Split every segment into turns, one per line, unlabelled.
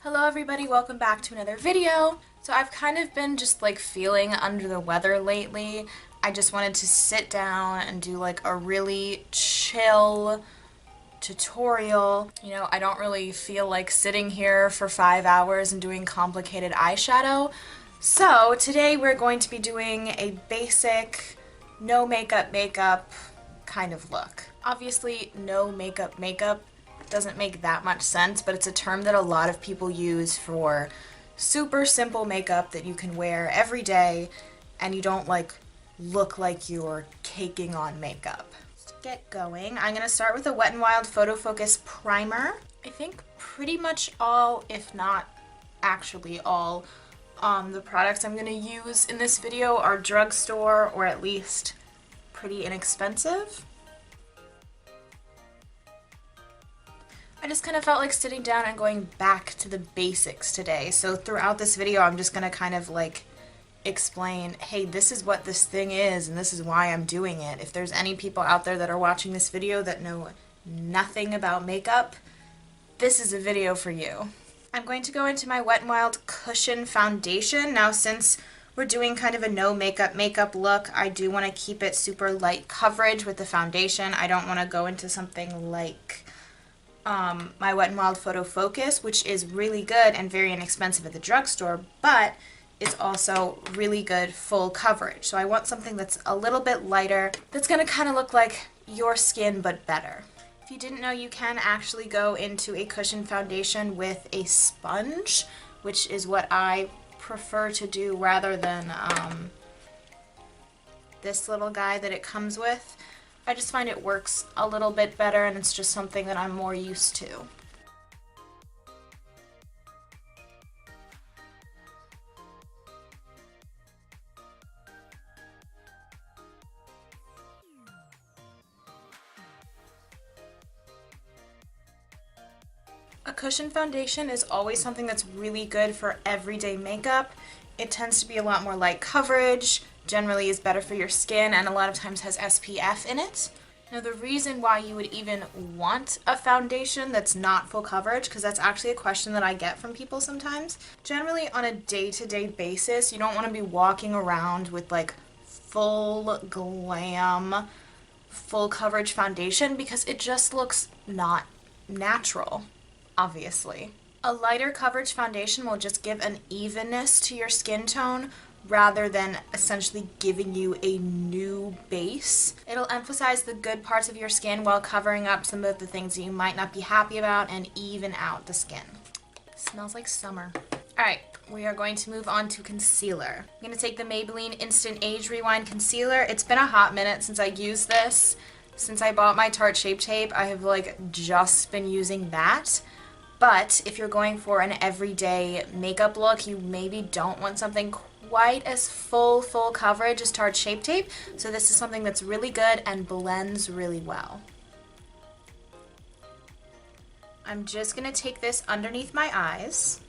Hello everybody, welcome back to another video. So I've kind of been just like feeling under the weather lately. I just wanted to sit down and do like a really chill tutorial. You know, I don't really feel like sitting here for 5 hours and doing complicated eyeshadow. So today we're going to be doing a basic no makeup kind of look. Obviously no makeup doesn't make that much sense, but it's a term that a lot of people use for super simple makeup that you can wear every day and you don't like look like you're caking on makeup. To get going, I'm going to start with a Wet n Wild PhotoFocus primer. I think pretty much all, if not actually all, the products I'm going to use in this video are drugstore or at least pretty inexpensive. I just kind of felt like sitting down and going back to the basics today. So throughout this video, I'm just going to kind of like explain, hey, this is what this thing is and this is why I'm doing it. If there's any people out there that are watching this video that know nothing about makeup, this is a video for you. I'm going to go into my Wet n Wild Cushion Foundation. Now, since we're doing kind of a no makeup look, I do want to keep it super light coverage with the foundation. I don't want to go into something like my Wet n Wild PhotoFocus, which is really good and very inexpensive at the drugstore, but it's also really good full coverage. So I want something that's a little bit lighter, that's going to kind of look like your skin but better. If you didn't know, you can actually go into a cushion foundation with a sponge, which is what I prefer to do rather than this little guy that it comes with. I just find it works a little bit better and it's just something that I'm more used to. A cushion foundation is always something that's really good for everyday makeup. It tends to be a lot more light coverage, generally is better for your skin, and a lot of times has SPF in it. Now, the reason why you would even want a foundation that's not full coverage, because that's actually a question that I get from people sometimes. Generally, on a day-to-day basis, you don't want to be walking around with like full glam, full coverage foundation because it just looks not natural, obviously. A lighter coverage foundation will just give an evenness to your skin tone rather than essentially giving you a new base. It'll emphasize the good parts of your skin while covering up some of the things that you might not be happy about and even out the skin. Smells like summer. Alright, we are going to move on to concealer. I'm going to take the Maybelline Instant Age Rewind Concealer. It's been a hot minute since I used this. Since I bought my Tarte Shape Tape, I have like just been using that. But if you're going for an everyday makeup look, you maybe don't want something quite as full coverage as Tarte Shape Tape. So this is something that's really good and blends really well. I'm just going to take this underneath my eyes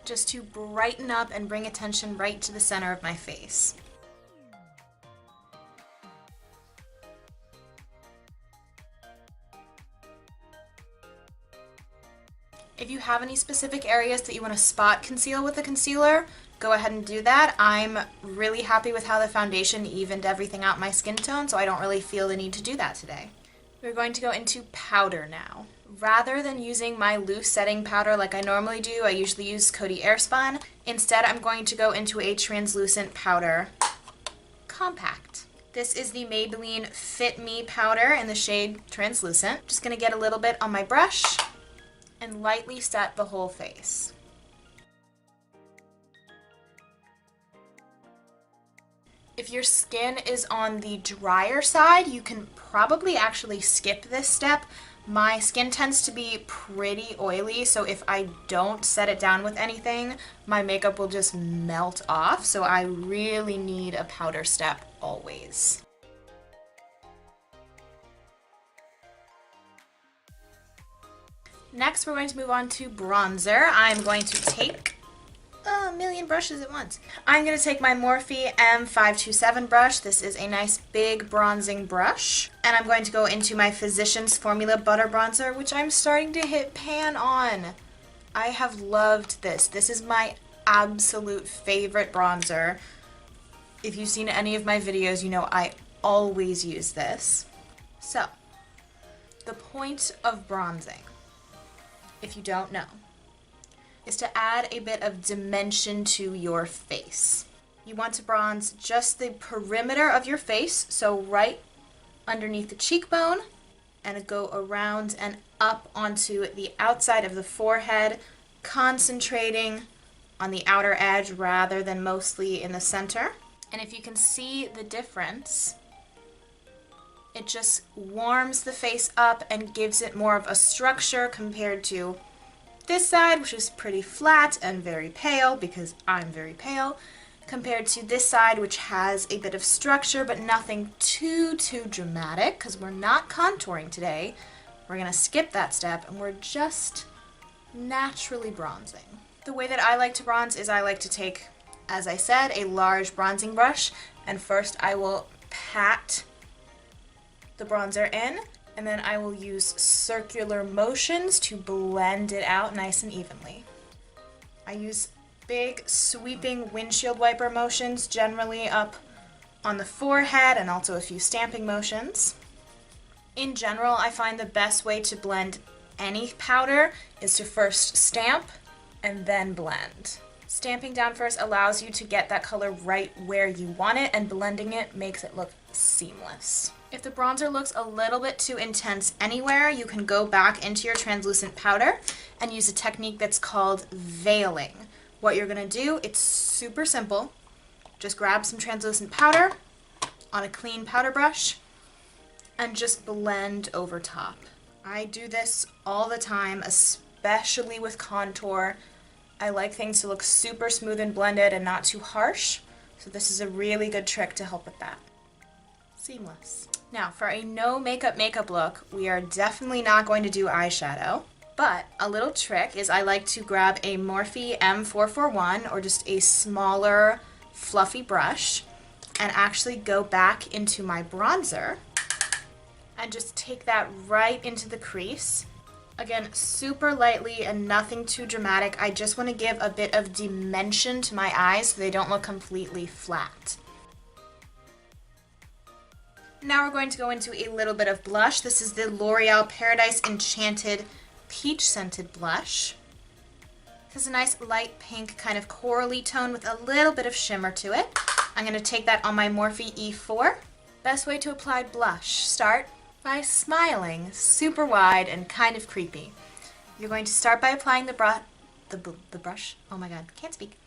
just to brighten up and bring attention right to the center of my face. If you have any specific areas that you want to spot conceal with the concealer, go ahead and do that. I'm really happy with how the foundation evened everything out my skin tone, so I don't really feel the need to do that today. We're going to go into powder now. Rather than using my loose setting powder like I normally do, I usually use Coty Airspun. Instead, I'm going to go into a translucent powder compact. This is the Maybelline Fit Me powder in the shade Translucent. Just going to get a little bit on my brush and lightly set the whole face. If your skin is on the drier side, you can probably actually skip this step. My skin tends to be pretty oily, so if I don't set it down with anything, my makeup will just melt off, so I really need a powder step always. Next, we're going to move on to bronzer. I'm going to take a million brushes at once. I'm going to take my Morphe M527 brush. This is a nice big bronzing brush. And I'm going to go into my Physicians Formula Butter Bronzer, which I'm starting to hit pan on. I have loved this. This is my absolute favorite bronzer. If you've seen any of my videos, you know I always use this. So, the point of bronzing, if you don't know, is to add a bit of dimension to your face. You want to bronze just the perimeter of your face, so right underneath the cheekbone, and go around and up onto the outside of the forehead, concentrating on the outer edge rather than mostly in the center. And if you can see the difference, it just warms the face up and gives it more of a structure compared to this side, which is pretty flat and very pale because I'm very pale, compared to this side, which has a bit of structure but nothing too dramatic, because we're not contouring today. We're going to skip that step and we're just naturally bronzing. The way that I like to bronze is I like to take, as I said, a large bronzing brush, and first I will pat the bronzer in, and then I will use circular motions to blend it out nice and evenly. I use big sweeping windshield wiper motions, generally up on the forehead, and also a few stamping motions. In general, I find the best way to blend any powder is to first stamp and then blend. Stamping down first allows you to get that color right where you want it, and blending it makes it look seamless. If the bronzer looks a little bit too intense anywhere, you can go back into your translucent powder and use a technique that's called veiling. What you're going to do, it's super simple. Just grab some translucent powder on a clean powder brush and just blend over top. I do this all the time, especially with contour. I like things to look super smooth and blended and not too harsh, so this is a really good trick to help with that. Seamless. Now, for a no makeup look, we are definitely not going to do eyeshadow, but a little trick is I like to grab a Morphe M441 or just a smaller fluffy brush and actually go back into my bronzer and just take that right into the crease. Again, super lightly and nothing too dramatic. I just want to give a bit of dimension to my eyes so they don't look completely flat. Now we're going to go into a little bit of blush. This is the L'Oreal Paradise Enchanted Peach Scented Blush. This is a nice light pink kind of corally tone with a little bit of shimmer to it. I'm going to take that on my Morphe E4. Best way to apply blush. Start by smiling, super wide and kind of creepy. You're going to start by applying the brush. Oh my god, can't speak.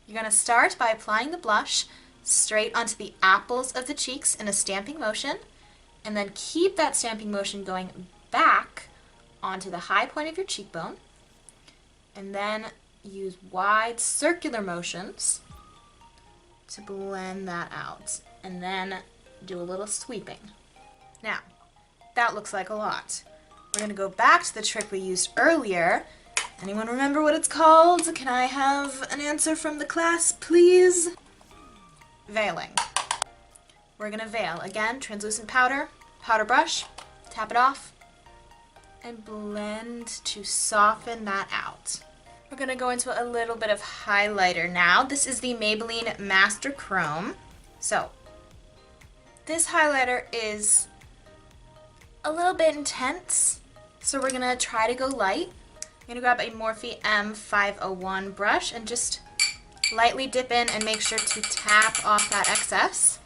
You're going to start by applying the blush straight onto the apples of the cheeks in a stamping motion, and then keep that stamping motion going back onto the high point of your cheekbone, and then use wide circular motions to blend that out, and then do a little sweeping. Now, that looks like a lot. We're going to go back to the trick we used earlier. Anyone remember what it's called? Can I have an answer from the class, please? Veiling. We're going to veil. Again, translucent powder, powder brush, tap it off, and blend to soften that out. We're going to go into a little bit of highlighter now. This is the Maybelline Master Chrome. So, this highlighter is a little bit intense, so we're going to try to go light. I'm going to grab a Morphe M501 brush and just lightly dip in and make sure to tap off that excess.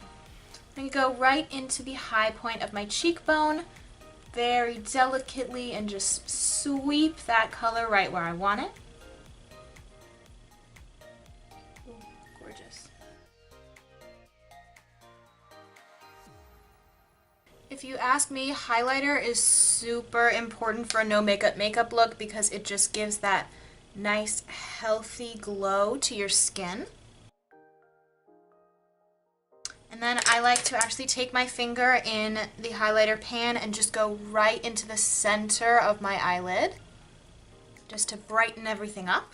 I'm going to go right into the high point of my cheekbone, very delicately, and just sweep that color right where I want it. Ooh, gorgeous. If you ask me, highlighter is super important for a no makeup look because it just gives that nice, healthy glow to your skin. And then I like to actually take my finger in the highlighter pan and just go right into the center of my eyelid, just to brighten everything up.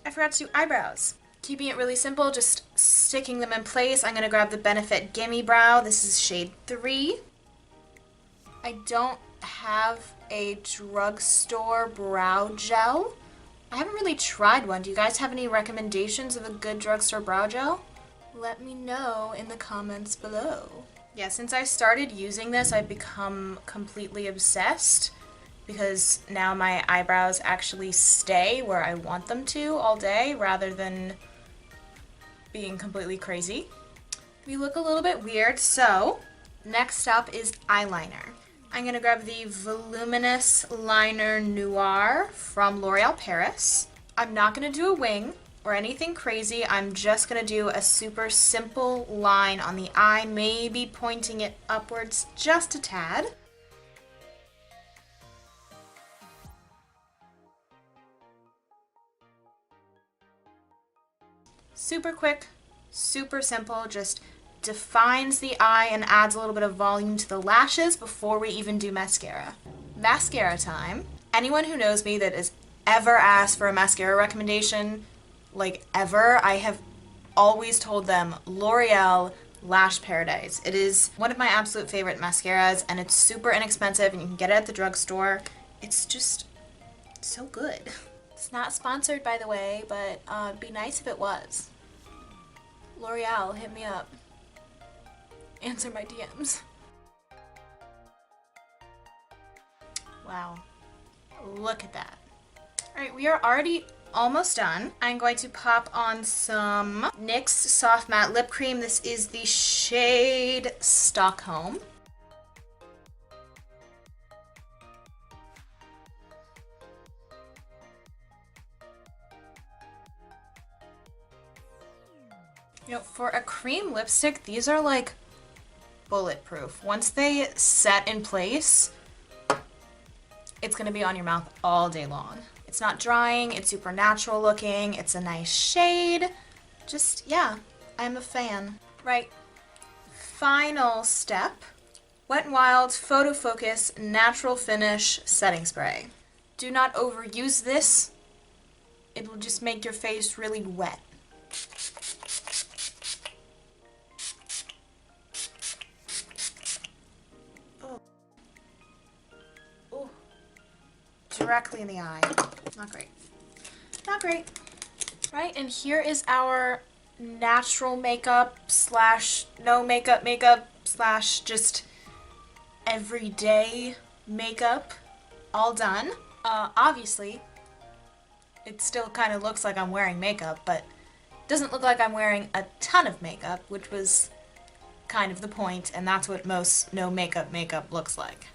I forgot to do eyebrows. Keeping it really simple, just sticking them in place. I'm going to grab the Benefit Gimme Brow. This is shade 3. I don't have a drugstore brow gel, I haven't really tried one. Do you guys have any recommendations of a good drugstore brow gel? Let me know in the comments below. Yeah, since I started using this, I've become completely obsessed because now my eyebrows actually stay where I want them to all day rather than being completely crazy. We look a little bit weird, so next up is eyeliner. I'm gonna grab the Voluminous Liner Noir from L'Oreal Paris. I'm not gonna do a wing or anything crazy. I'm just gonna do a super simple line on the eye, maybe pointing it upwards just a tad. Super quick, super simple, just defines the eye and adds a little bit of volume to the lashes before we even do mascara. Mascara time. Anyone who knows me that has ever asked for a mascara recommendation, like ever, I have always told them L'Oreal Lash Paradise. It is one of my absolute favorite mascaras and it's super inexpensive and you can get it at the drugstore. It's just so good. It's not sponsored, by the way, but it'd be nice if it was. L'Oreal, hit me up. Answer my DMs. Wow. Look at that. Alright, we are already almost done. I'm going to pop on some NYX Soft Matte Lip Cream. This is the shade Stockholm. You know, for a cream lipstick, these are like bulletproof. Once they set in place, it's gonna be on your mouth all day long. It's not drying, it's super natural looking, it's a nice shade. Just, yeah, I'm a fan. Right, final step. Wet n Wild PhotoFocus Natural Finish Setting Spray. Do not overuse this. It will just make your face really wet. Directly in the eye. Not great. Not great. Right, and here is our natural makeup slash no makeup slash just everyday makeup all done. Obviously, it still kind of looks like I'm wearing makeup, but it doesn't look like I'm wearing a ton of makeup, which was kind of the point, and that's what most no makeup looks like.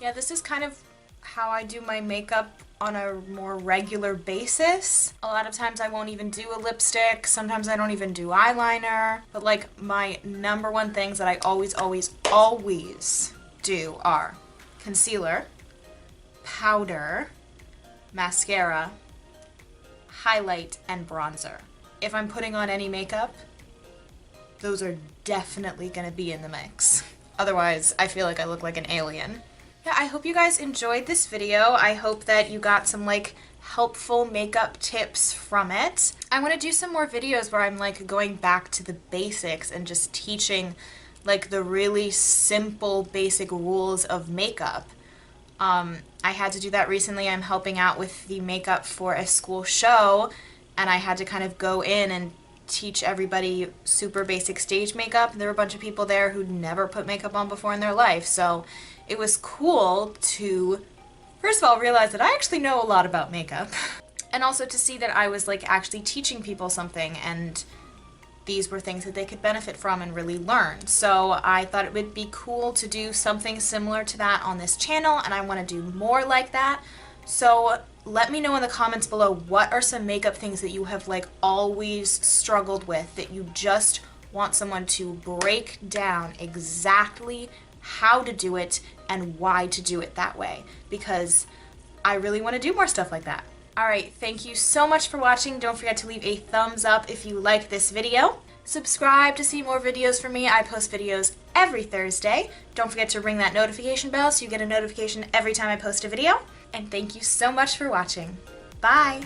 Yeah, this is kind of how I do my makeup on a more regular basis. A lot of times I won't even do a lipstick, sometimes I don't even do eyeliner, but like my number one things that I always do are concealer, powder, mascara, highlight, and bronzer. If I'm putting on any makeup, those are definitely gonna be in the mix. Otherwise, I feel like I look like an alien. Yeah, I hope you guys enjoyed this video. I hope that you got some like helpful makeup tips from it. I want to do some more videos where I'm like going back to the basics and just teaching like the really simple basic rules of makeup. I had to do that recently. I'm helping out with the makeup for a school show and I had to kind of go in and teach everybody super basic stage makeup. There were a bunch of people there who'd never put makeup on before in their life, so it was cool to, first of all, realize that I actually know a lot about makeup, and also to see that I was like actually teaching people something and these were things that they could benefit from and really learn. So I thought it would be cool to do something similar to that on this channel, and I want to do more like that. So let me know in the comments below what are some makeup things that you have like always struggled with, that you just want someone to break down exactly how to do it and why to do it that way, because I really want to do more stuff like that. Alright, thank you so much for watching. Don't forget to leave a thumbs up if you like this video. Subscribe to see more videos from me. I post videos every Thursday. Don't forget to ring that notification bell so you get a notification every time I post a video. And thank you so much for watching. Bye!